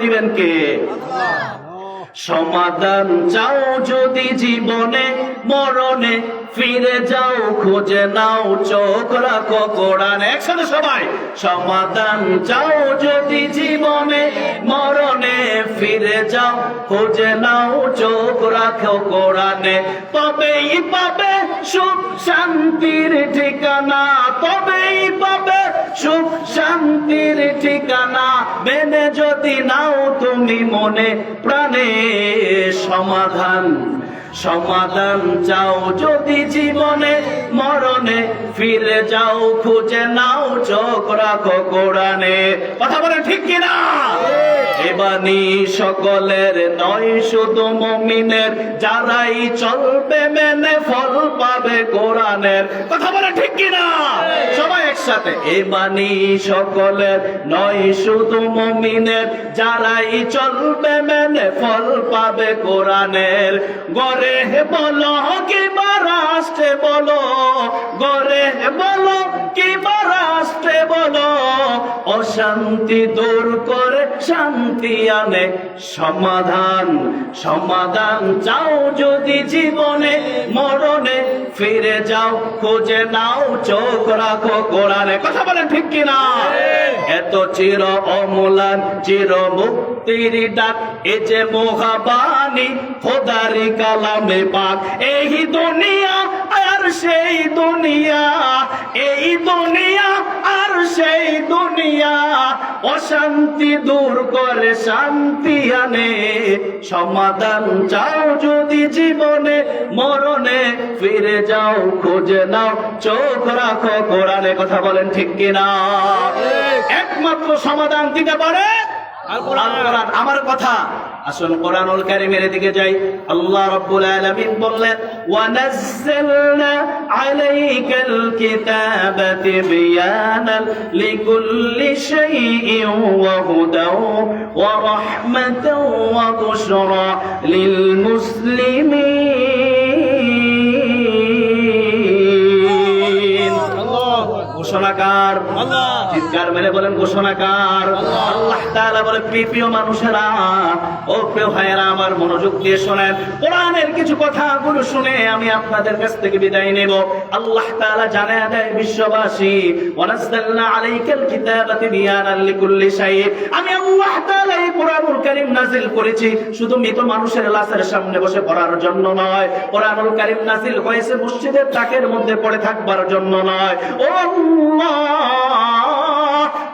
দিবেন কে? সমাধান চাও যদি জীবনে মরণে, ফিরে যাও খুঁজে নাও চোখ রাখো কোরআনে। একসাথে সবাই, সমাধান চাও যদি জীবনে মরণে, ফিরে যাও খুঁজে নাও চোখ রাখো কোরআনে। তবেই পাবে সুখ শান্তির ঠিকানা, তবেই পাবে সুখ শান্তির ঠিকানা, মেনে যদি নাও তুমি মনে প্রাণে। সমাধান সমাধান চাও যদি জীবনে মরণে, ফিরে যাও খুঁজে নাও চোখ রাখো কোরআনে। কথা বলেন ঠিক কিনা? এ বাণী সকলের নয় শুধু মুমিনের, যারাই চলবে মেনে ফল পাবে কোরআনের। কথা বলেন ঠিক কিনা? সবাই একসাথে। এ বাণী সকলের নয় শুধু মুমিনের, যারাই চলবে মেনে ফল পাবে কোরআনের। গরে বলো কিংবা রাষ্ট্রে বলো, গরে বলো কিংবা রাষ্ট্রে বলো, অশান্তি দূর করে শান্তি আনে। সমাধান সমাধান চাও যদি জীবনে মরণে, ফিরে যাও খুঁজে নাও চোখ রাখো কোরআনে। কথা বলেন ঠিক কিনা? এত চির অমূল্যান চির মুক্তির ডাক, এ যে মহাবাণী খোদারি কালামে পাক। এই দুনিয়া আর সেই দুনিয়া, এই দুনিয়া আর সেই দুনিয়া, অশান্তি দূর করে শান্তি আনে। সমাধান চাও যদি জীবনে মরণে, ফিরে যাও খুঁজে নাও চোখ রাখো কোরআনে। কথা বলেন ঠিক কিনা? একমাত্র সমাধান দিতে পারে আল কোরআন। আমার কথা, আসুন কোরআনুল কারীমের দিকে যাই। আল্লাহ রাব্বুল আলামিন বললেন, ওয়া নাযালনা আলাইকাল কিতাবা তিবয়ানান লিকুল্লি শাইইন ওয়া হুদাও ওয়া রাহমাতাও ওয়া বুশরা লিল মুসলিমিন। ঘোষণাকার আল্লাহ, চিৎকার মেরে বলেন ঘোষণাকার আল্লাহ তাআলা বলে, প্রিয় মানুষেরা, ও প্রিয় ভাইয়েরা, আমার মনোযোগ দিয়ে শোনেন। কোরআনের কিছু কথাগুলো শুনে আমি আপনাদের কাছ থেকে বিদায় নেব। আল্লাহ তাআলা জানায় দেয় বিশ্ববাসী, ওয়ানাযালনা আলাইকাল কিতাবা তিবয়ানান লিকুল্লি শাই। আমি আল্লাহ তাআলা এই কোরআনুল কারীম নাযিল করেছি শুধু মৃত মানুষের লাশের সামনে বসে পড়ার জন্য নয়। কোরআনুল কারীম নাযিল হয়েছে মসজিদের তাকের মধ্যে পড়ে থাকবার জন্য নয়। ও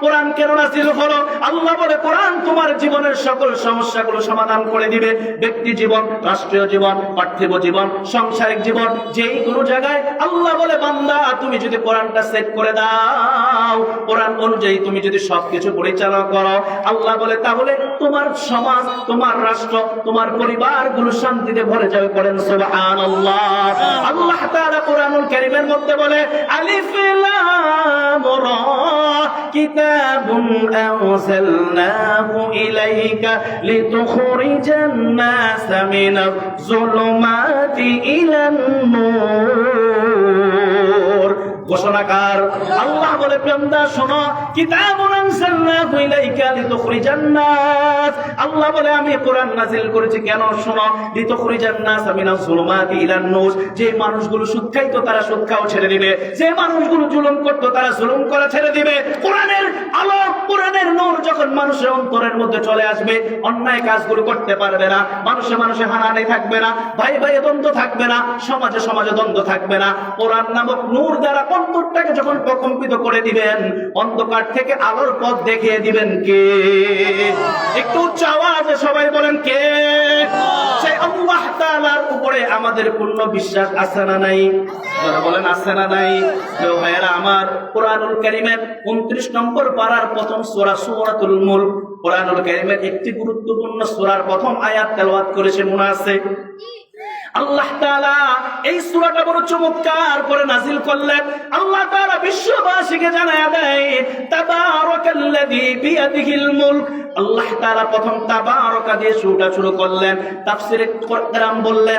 কোরআন কেন নাযিল হলো? আল্লাহ বলে, কোরআন তোমার জীবনের সকল সমস্যাগুলো সমাধান করে দিবে। ব্যক্তি জীবন, রাষ্ট্রীয় জীবন, পার্থিব জীবন, সাংসারিক জীবন, যেই কোনো জায়গায় আল্লাহ বলে, বান্দা তুমি যদি কোরআনটা সেট করে দাও, কোরআন অনুযায়ী তুমি যদি সবকিছু পরিচালনা করো, আল্লাহ বলে তাহলে তোমার সমাজ, তোমার রাষ্ট্র, তোমার পরিবারগুলো শান্তিতে ভরে যাবে। পড়েন সুবহানাল্লাহ। আল্লাহ তাআলা কোরআনুল কারীমের মধ্যে বলে, আলিফ লাম রা কিতাবুন আনজালনাহু ইলাইকা লিতুখরিজান নাস মিনাজ যুলুমাতি ইলান নূর। ঘোষণাকার আল্লাহ বলে, বান্দা শোনো, কিতাবুন আনজালনাহু ইলাইকা লিতুখরিজান নাস। আল্লাহ বলে, আমি কোরআন নাযিল করেছি কেন? শোনো, লিতুখরিজান নাস মিনাজ যুলুমাতি ইলান নূর। যে মানুষগুলো সুদ খাইতো তারা সুদ খাওয়া ছেড়ে দিবে, যে মানুষগুলো জুলুম করতো তারা জুলুম করা ছেড়ে দিবে। কোরআনের আলো, কোরআনের নূর যখন মানুষের অন্তরের মধ্যে চলে আসবে, অন্যায় কাজগুলো করতে পারবে না, মানুষে মানুষে হানাহানি থাকবে না, ভাই ভাই দ্বন্দ্ব থাকবে না, সমাজে সমাজে দ্বন্দ্ব থাকবে না। কোরআন নামক নূর দ্বারা অন্তরটাকে যখন প্রকম্পিত করে দিবেন, অন্ধকার থেকে আলোর পথ দেখিয়ে দিবেন কে? একটু উচ্চ আওয়াজে সবাই বলেন কে? সেই আল্লাহ তাআলার উপরে আমাদের পূর্ণ বিশ্বাস আছে না নাই? বলেন আছে না নাই? ভাইয়েরা আমার, কোরআনুল কারীমের 29 নম্বর পারার প্রথম সূরা সূরাতুল মুলক, কোরআনুল কারীমের একটি গুরুত্বপূর্ণ সূরার প্রথম আয়াত তেলাওয়াত করেছে, মনে আছে? আল্লাহ তাআলা এই সূরাটা বড় চমৎকার করে নাযিল করলেন। আল্লাহ তাআলা বিশ্ববাসীকে জানায় দেয়, তাবারাকাল্লাযী বিয়াদিহিল মুলক। আল্লাহ তাআলা প্রথম তাবারাকা দিয়ে সূরাটা শুরু করলেন। তাফসীরে কোরআন বললেন